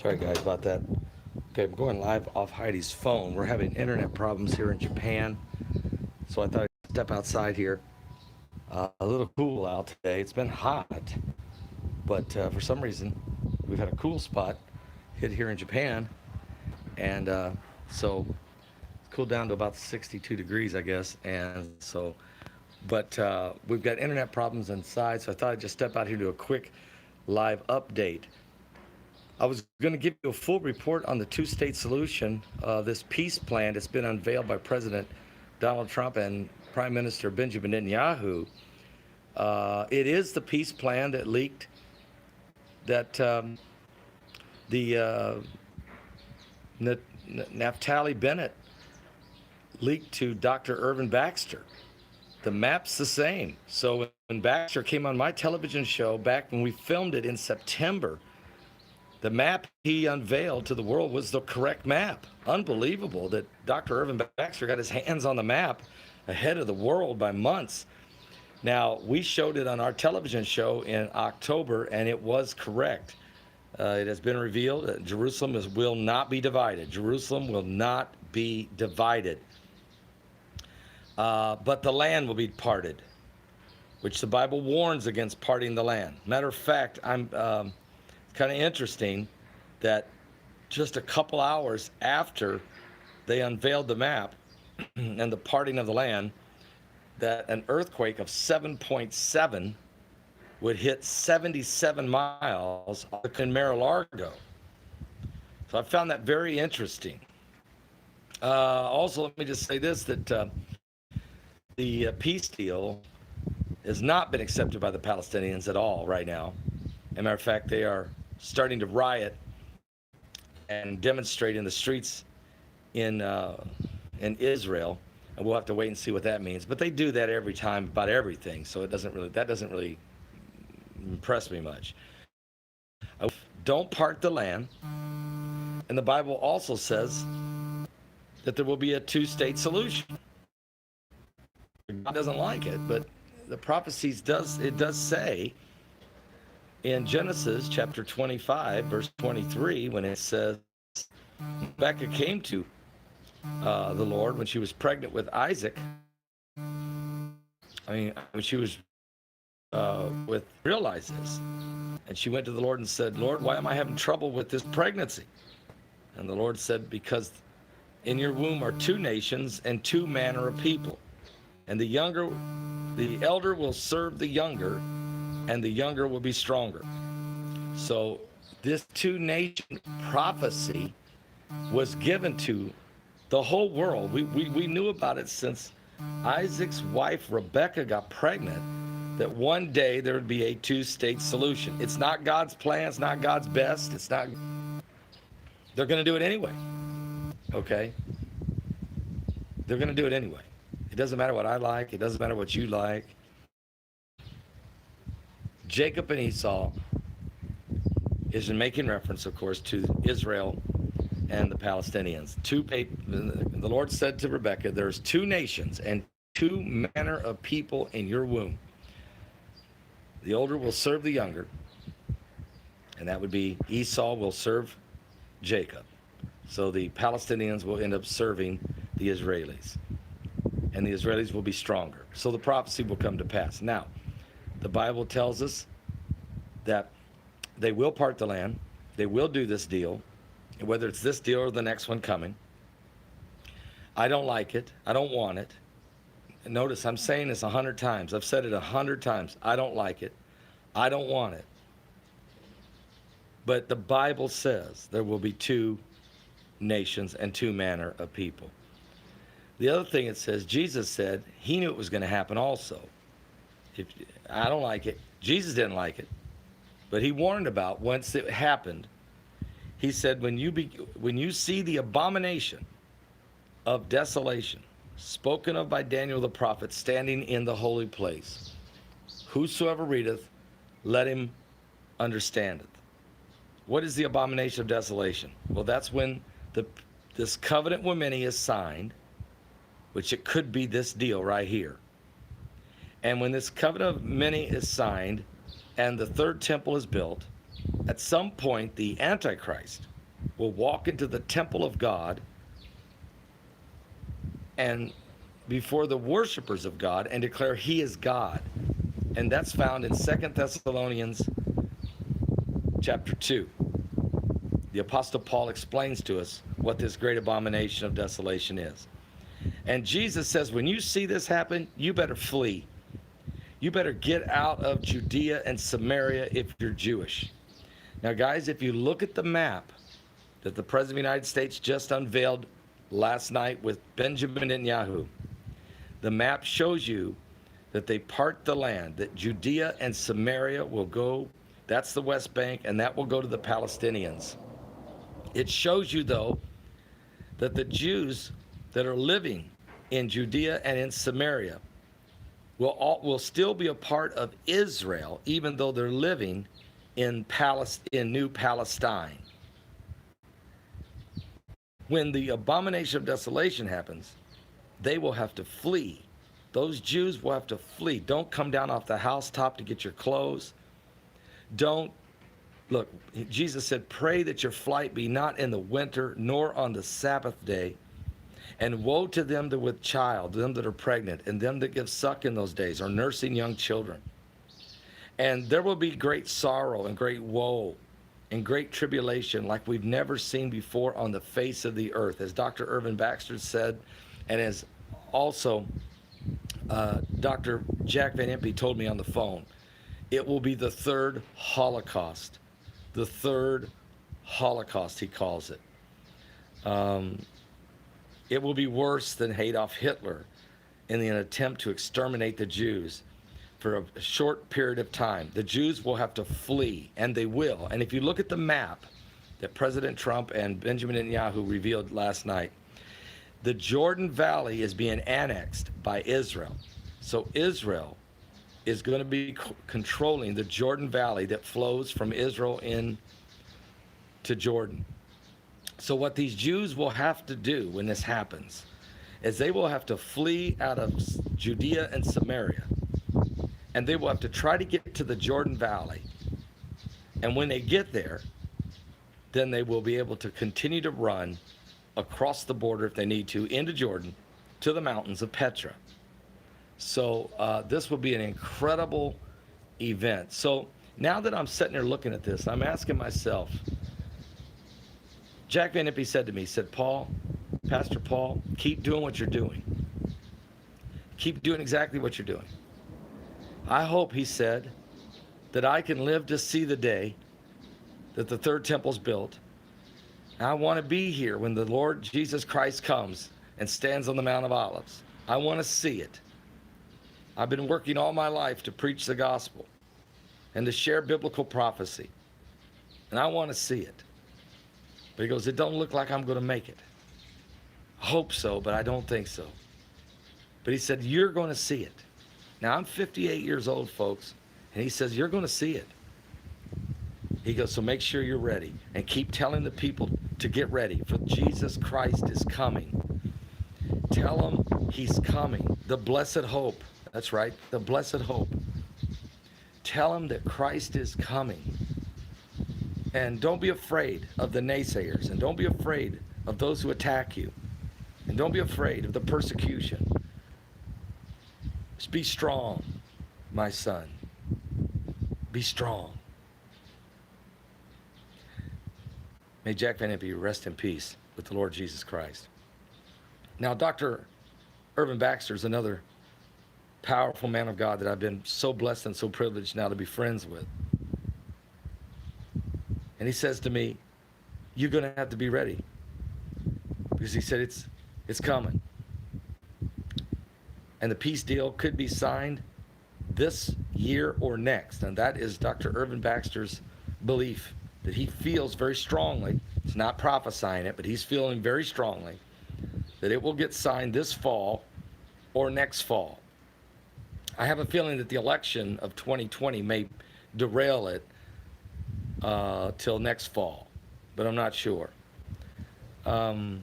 Sorry guys about that. Okay, I'm going live off Heidi's phone. We're having internet problems here in Japan, so I thought I'd step outside here. A little cool out today. It's been hot, but for some reason, we've had a cool spot hit here in Japan, and so it's cooled down to about 62 degrees, I guess. And so, but we've got internet problems inside, so I thought I'd just step out here to do a quick live update. I was going to give you a full report on the two-state solution, this peace plan that's been unveiled by President Donald Trump and Prime Minister Benjamin Netanyahu. It is the peace plan that leaked, that Naftali Bennett leaked to Dr. Irvin Baxter. The map's the same. So when Baxter came on my television show back when we filmed it in September, the map he unveiled to the world was the correct map. Unbelievable that Dr. Irvin Baxter got his hands on the map ahead of the world by months. Now, we showed it on our television show in October, and it was correct. It has been revealed that Jerusalem will not be divided. Jerusalem will not be divided. But the land will be parted, which the Bible warns against parting the land. Matter of fact, I'm kind of interesting that just a couple hours after they unveiled the map and the parting of the land, that an earthquake of 7.7 would hit 77 miles in Mar-a-Lago. So I found that very interesting. Also, let me just say this, that the peace deal has not been accepted by the Palestinians at all right now. As a matter of fact, they are starting to riot and demonstrate in the streets in Israel, and we'll have to wait and see what that means. But they do that every time about everything, so that doesn't really impress me much. Don't part the land, and the Bible also says that there will be a two-state solution. God doesn't like it, but the prophecies does say in Genesis chapter 25, verse 23, when it says, Rebecca came to the Lord when she was pregnant with Isaac. When she was realized this. And she went to the Lord and said, Lord, why am I having trouble with this pregnancy? And the Lord said, because in your womb are two nations and two manner of people. And the elder will serve the younger, and the younger will be stronger. So this two-nation prophecy was given to the whole world. We knew about it since Isaac's wife Rebecca got pregnant, that one day there would be a two-state solution. It's not God's plan, it's not God's best, they're going to do it anyway. Okay? They're going to do it anyway. It doesn't matter what I like, it doesn't matter what you like. Jacob and Esau is making reference, of course, to Israel and the Palestinians. The Lord said to Rebekah, there's two nations and two manner of people in your womb. The older will serve the younger, and that would be Esau will serve Jacob. So the Palestinians will end up serving the Israelis, and the Israelis will be stronger. So the prophecy will come to pass. Now, the Bible tells us that they will part the land. They will do this deal, whether it's this deal or the next one coming. I don't like it. I don't want it. Notice I'm saying this 100 times. I've said it 100 times. I don't like it. I don't want it. But the Bible says there will be two nations and two manner of people. The other thing it says, Jesus said he knew it was going to happen also. I don't like it. Jesus didn't like it, but he warned about once it happened. He said, when you see the abomination of desolation spoken of by Daniel the prophet standing in the holy place, whosoever readeth, let him understand it. What is the abomination of desolation? Well, that's when this covenant with many is signed, which it could be this deal right here. And when this covenant of many is signed and the third temple is built, at some point the Antichrist will walk into the temple of God and before the worshipers of God and declare he is God. And that's found in 2 Thessalonians chapter 2. The Apostle Paul explains to us what this great abomination of desolation is. And Jesus says, when you see this happen, you better flee. You better get out of Judea and Samaria if you're Jewish. Now, guys, if you look at the map that the President of the United States just unveiled last night with Benjamin Netanyahu, the map shows you that they part the land, that Judea and Samaria will go, that's the West Bank, and that will go to the Palestinians. It shows you, though, that the Jews that are living in Judea and in Samaria will still be a part of Israel, even though they're living in New Palestine. When the abomination of desolation happens, they will have to flee. Those Jews will have to flee. Don't come down off the housetop to get your clothes. Look, Jesus said, pray that your flight be not in the winter, nor on the Sabbath day. And woe to them that with child, them that are pregnant, and them that give suck in those days, or nursing young children. And there will be great sorrow and great woe and great tribulation like we've never seen before on the face of the earth. As Dr. Irvin Baxter said, and as also Dr. Jack Van Impe told me on the phone, it will be the third Holocaust. The third Holocaust, he calls it. It will be worse than Adolf Hitler in an attempt to exterminate the Jews for a short period of time. The Jews will have to flee, and they will. And if you look at the map that President Trump and Benjamin Netanyahu revealed last night, the Jordan Valley is being annexed by Israel. So Israel is going to be controlling the Jordan Valley that flows from Israel in to Jordan. So what these Jews will have to do when this happens is they will have to flee out of Judea and Samaria, and they will have to try to get to the Jordan Valley. And when they get there, then they will be able to continue to run across the border if they need to, into Jordan, to the mountains of Petra. So this will be an incredible event. So now that I'm sitting there looking at this, I'm asking myself, Jack Van Impe said to me, he said, Pastor Paul, keep doing what you're doing. Keep doing exactly what you're doing. I hope, he said, that I can live to see the day that the third temple's built. I want to be here when the Lord Jesus Christ comes and stands on the Mount of Olives. I want to see it. I've been working all my life to preach the gospel and to share biblical prophecy, and I want to see it. But he goes, it don't look like I'm going to make it. I hope so, but I don't think so. But he said, you're going to see it. Now, I'm 58 years old, folks, and he says, you're going to see it. He goes, so make sure you're ready and keep telling the people to get ready, for Jesus Christ is coming. Tell them he's coming. The blessed hope. That's right, the blessed hope. Tell them that Christ is coming. And don't be afraid of the naysayers, and don't be afraid of those who attack you, and don't be afraid of the persecution. Just be strong, my son. Be strong. May Jack Van Impe rest in peace with the Lord Jesus Christ. Now, Dr. Irvin Baxter is another powerful man of God that I've been so blessed and so privileged now to be friends with. And he says to me, you're going to have to be ready. Because he said, it's coming. And the peace deal could be signed this year or next. And that is Dr. Irvin Baxter's belief, that he feels very strongly, he's not prophesying it, but he's feeling very strongly that it will get signed this fall or next fall. I have a feeling that the election of 2020 may derail it till next fall, but I'm not sure. Irvin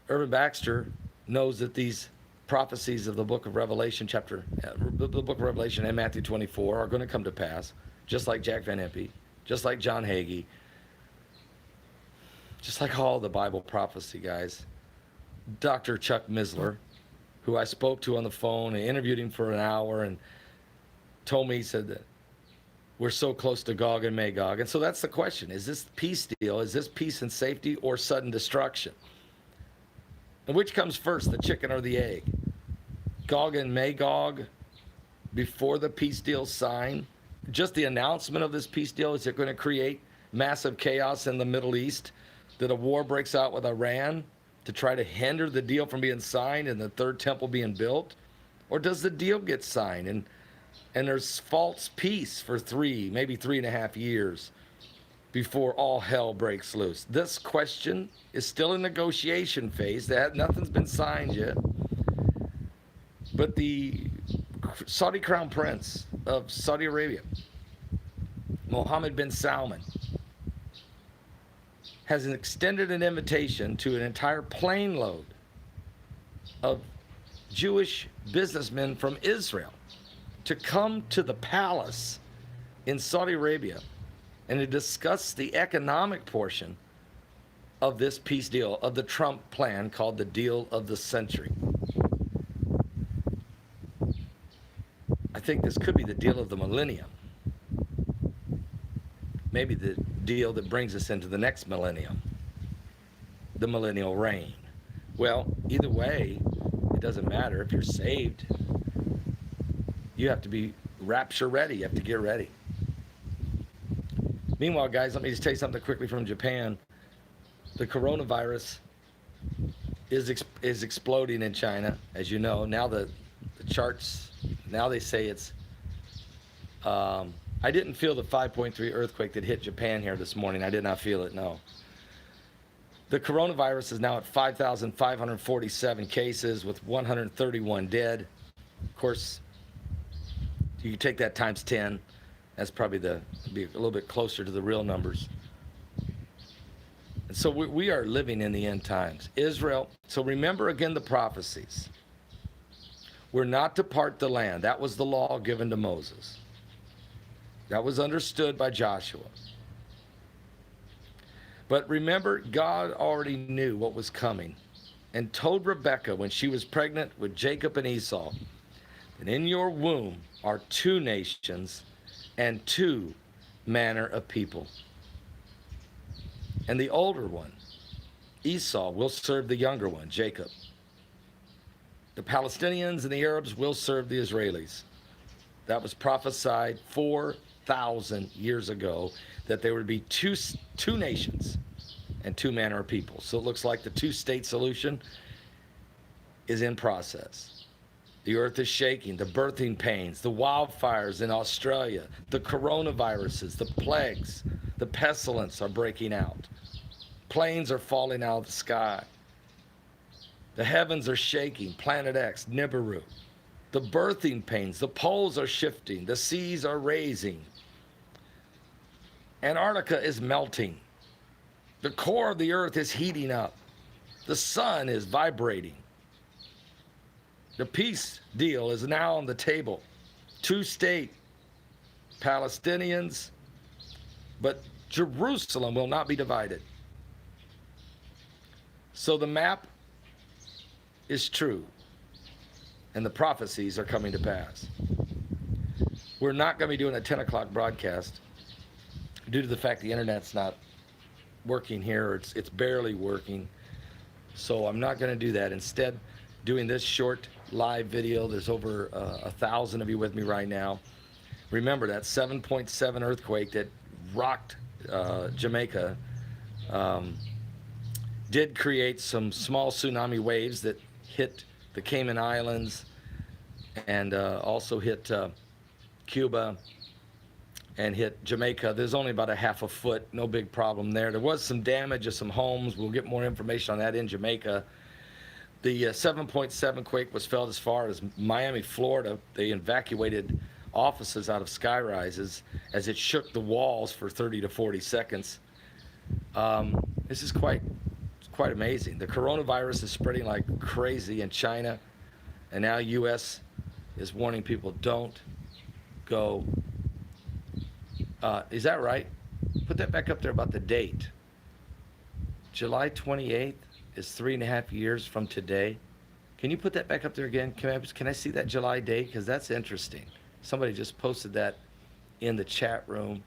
Baxter knows that these prophecies of the book of Revelation, the book of Revelation and Matthew 24 are going to come to pass, just like Jack Van Impe, just like John Hagee, just like all the Bible prophecy, guys. Dr. Chuck Missler, who I spoke to on the phone and interviewed him for an hour, and told me, he said that we're so close to Gog and Magog. And so that's the question. Is this peace deal? Is this peace and safety or sudden destruction? And which comes first, the chicken or the egg? Gog and Magog before the peace deal sign? Just the announcement of this peace deal, is it going to create massive chaos in the Middle East? That a war breaks out with Iran to try to hinder the deal from being signed and the third temple being built? Or does the deal get signed and there's false peace for maybe 3.5 years before all hell breaks loose? This question is still in negotiation phase. Nothing's been signed yet. But the Saudi Crown Prince of Saudi Arabia, Mohammed bin Salman, has extended an invitation to an entire plane load of Jewish businessmen from Israel to come to the palace in Saudi Arabia and to discuss the economic portion of this peace deal, of the Trump plan called the deal of the century. I think this could be the deal of the millennium. Maybe the deal that brings us into the next millennium, the millennial reign. Well, either way, it doesn't matter. If you're saved, you have to be rapture ready. You have to get ready. Meanwhile, guys, let me just tell you something quickly from Japan. The coronavirus is exploding in China, as you know. Now the charts, now they say it's... I didn't feel the 5.3 earthquake that hit Japan here this morning. I did not feel it, no. The coronavirus is now at 5,547 cases with 131 dead. Of course, you can take that times 10. That's probably be a little bit closer to the real numbers. And so we are living in the end times. Israel, so remember again the prophecies. We're not to part the land. That was the law given to Moses. That was understood by Joshua. But remember, God already knew what was coming and told Rebekah when she was pregnant with Jacob and Esau that in your womb are 2 nations and 2 manner of people. And the older one, Esau, will serve the younger one, Jacob. The Palestinians and the Arabs will serve the Israelis. That was prophesied 4,000 years ago, that there would be two nations and 2 manner of people. So it looks like the 2-state solution is in process. The earth is shaking, the birthing pains, the wildfires in Australia, the coronaviruses, the plagues, the pestilence are breaking out. Planes are falling out of the sky. The heavens are shaking, Planet X, Nibiru. The birthing pains, the poles are shifting, the seas are raising. Antarctica is melting. The core of the earth is heating up. The sun is vibrating. The peace deal is now on the table. 2-state Palestinians, but Jerusalem will not be divided. So the map is true, and the prophecies are coming to pass. We're not going to be doing a 10 o'clock broadcast due to the fact the internet's not working here. It's barely working. So I'm not going to do that. Instead, doing this short live video. There's over 1,000 of you with me right now. Remember that 7.7 earthquake that rocked Jamaica did create some small tsunami waves that hit the Cayman Islands and also hit Cuba and hit Jamaica. There's only about a half a foot, no big problem there. There was some damage of some homes. We'll get more information on that in Jamaica. The 7.7 quake was felt as far as Miami, Florida. They evacuated offices out of skyrises as it shook the walls for 30 to 40 seconds. This is quite amazing. The coronavirus is spreading like crazy in China, and now U.S. is warning people, don't go. Is that right? Put that back up there about the date. July 28th is 3.5 years from today. Can you put that back up there again? Can I see that July date? Because that's interesting. Somebody just posted that in the chat room.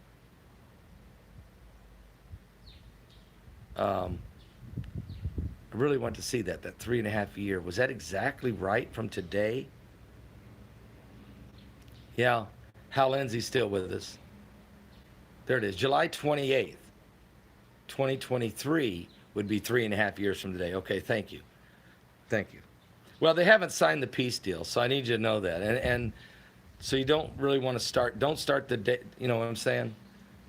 I really want to see that 3.5 year. Was that exactly right from today? Yeah, Hal Lindsey's still with us. There it is, July 28th, 2023 would be 3.5 years from today. Okay, thank you. Thank you. Well, they haven't signed the peace deal, so I need you to know that. And so you don't really want to don't start the day, you know what I'm saying?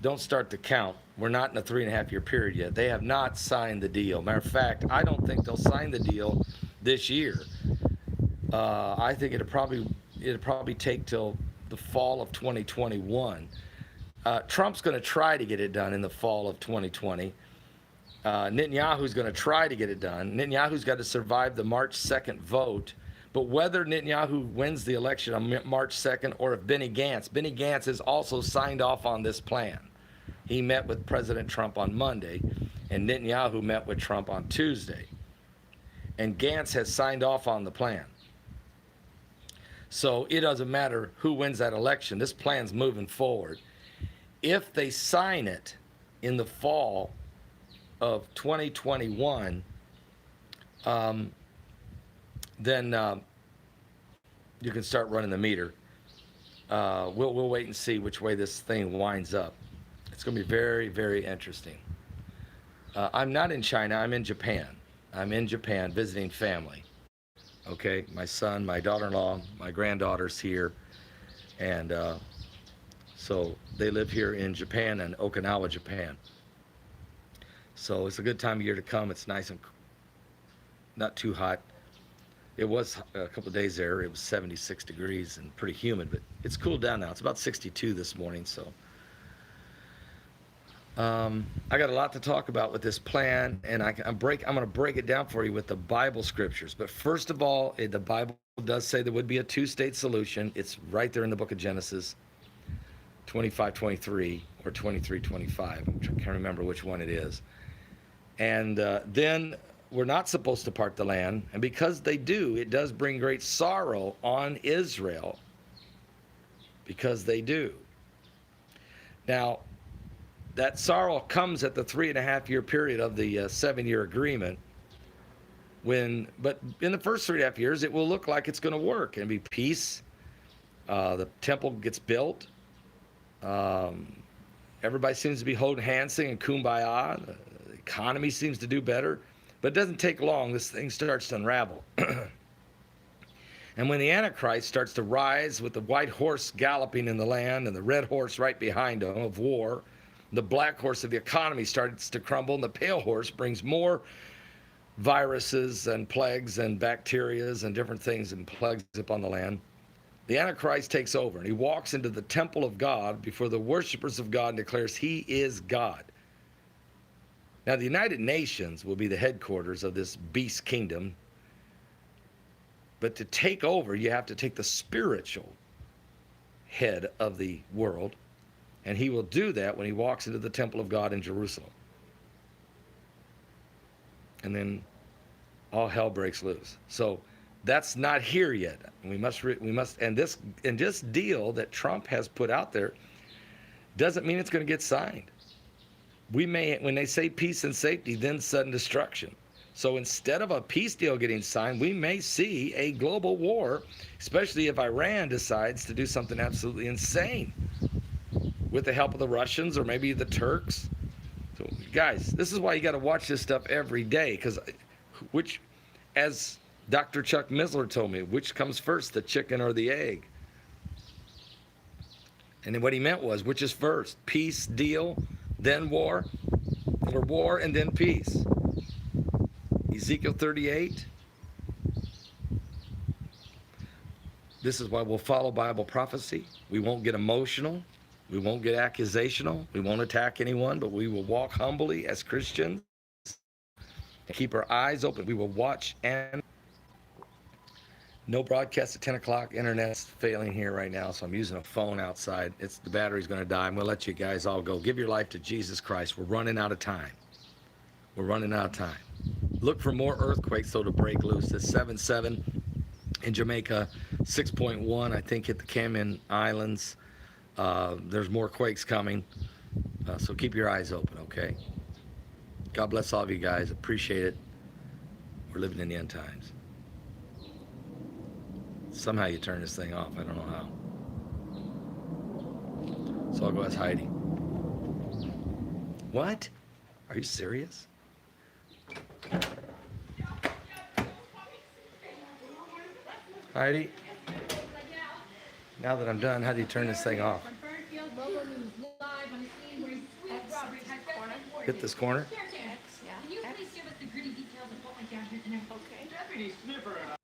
Don't start the count. We're not in a 3.5 year period yet. They have not signed the deal. Matter of fact, I don't think they'll sign the deal this year. I think it'll probably take till the fall of 2021. Trump's going to try to get it done in the fall of 2020. Netanyahu's going to try to get it done. Netanyahu's got to survive the March 2nd vote. But whether Netanyahu wins the election on March 2nd or if Benny Gantz has also signed off on this plan. He met with President Trump on Monday, and Netanyahu met with Trump on Tuesday. And Gantz has signed off on the plan. So it doesn't matter who wins that election. This plan's moving forward. If they sign it in the fall of 2021, then you can start running the meter. We'll wait and see which way this thing winds up. It's going to be very, very interesting. I'm not in China. I'm in Japan. I'm in Japan visiting family. Okay, my son, my daughter-in-law, my granddaughter's here, and so they live here in Japan and Okinawa, Japan. So it's a good time of year to come. It's nice and not too hot. It was a couple of days there. It was 76 degrees and pretty humid, but it's cooled down now. It's about 62 this morning, so. I got a lot to talk about with this plan, and I'm going to break it down for you with the Bible scriptures. But first of all, the Bible does say there would be a two-state solution. It's right there in the book of Genesis 25:23 or 23:25. I can't remember which one it is. And then we're not supposed to part the land, and because they do, it does bring great sorrow on Israel because they do. Now, that sorrow comes at the 3.5 year period of the 7-year agreement. But in the first 3.5 years, it will look like it's going to work and be peace. The temple gets built. Everybody seems to be holding hands, singing Kumbaya. The economy seems to do better. But it doesn't take long. This thing starts to unravel. And when the Antichrist starts to rise with the white horse galloping in the land and the red horse right behind him of war, the black horse of the economy starts to crumble, and the pale horse brings more viruses and plagues and bacterias and different things and plagues upon the land. The Antichrist takes over, and he walks into the temple of God before the worshipers of God and declares he is God. Now, the United Nations will be the headquarters of this beast kingdom, but to take over, you have to take the spiritual head of the world. And he will do that when he walks into the temple of God in Jerusalem. And then all hell breaks loose. So that's not here yet. We must, and this deal that Trump has put out there doesn't mean it's going to get signed. We may, when they say peace and safety, then sudden destruction. So instead of a peace deal getting signed, we may see a global war, especially if Iran decides to do something absolutely insane with the help of the Russians or maybe the Turks. So, guys, this is why you got to watch this stuff every day, because as Dr. Chuck Missler told me, which comes first, the chicken or the egg? And then what he meant was, which is first, peace deal, then war, or war and then peace? Ezekiel 38. This is why we'll follow Bible prophecy. We won't get emotional. We won't get accusational. We won't attack anyone, but we will walk humbly as Christians and keep our eyes open. We will watch, and no broadcast at 10 o'clock. Internet's failing here right now, so I'm using a phone outside. The battery's going to die. I'm going to let you guys all go. Give your life to Jesus Christ. We're running out of time. We're running out of time. Look for more earthquakes, though, to break loose. It's 7.7 in Jamaica, 6.1, I think, hit the Cayman Islands. There's more quakes coming, so keep your eyes open, okay? God bless all of you guys. Appreciate it. We're living in the end times. Somehow you turn this thing off. I don't know how. So I'll go ask Heidi. What? Are you serious? Heidi? Now that I'm done, how do you turn this thing off? Hit this corner? Can you please give us the gritty details of what went down here tonight? Okay.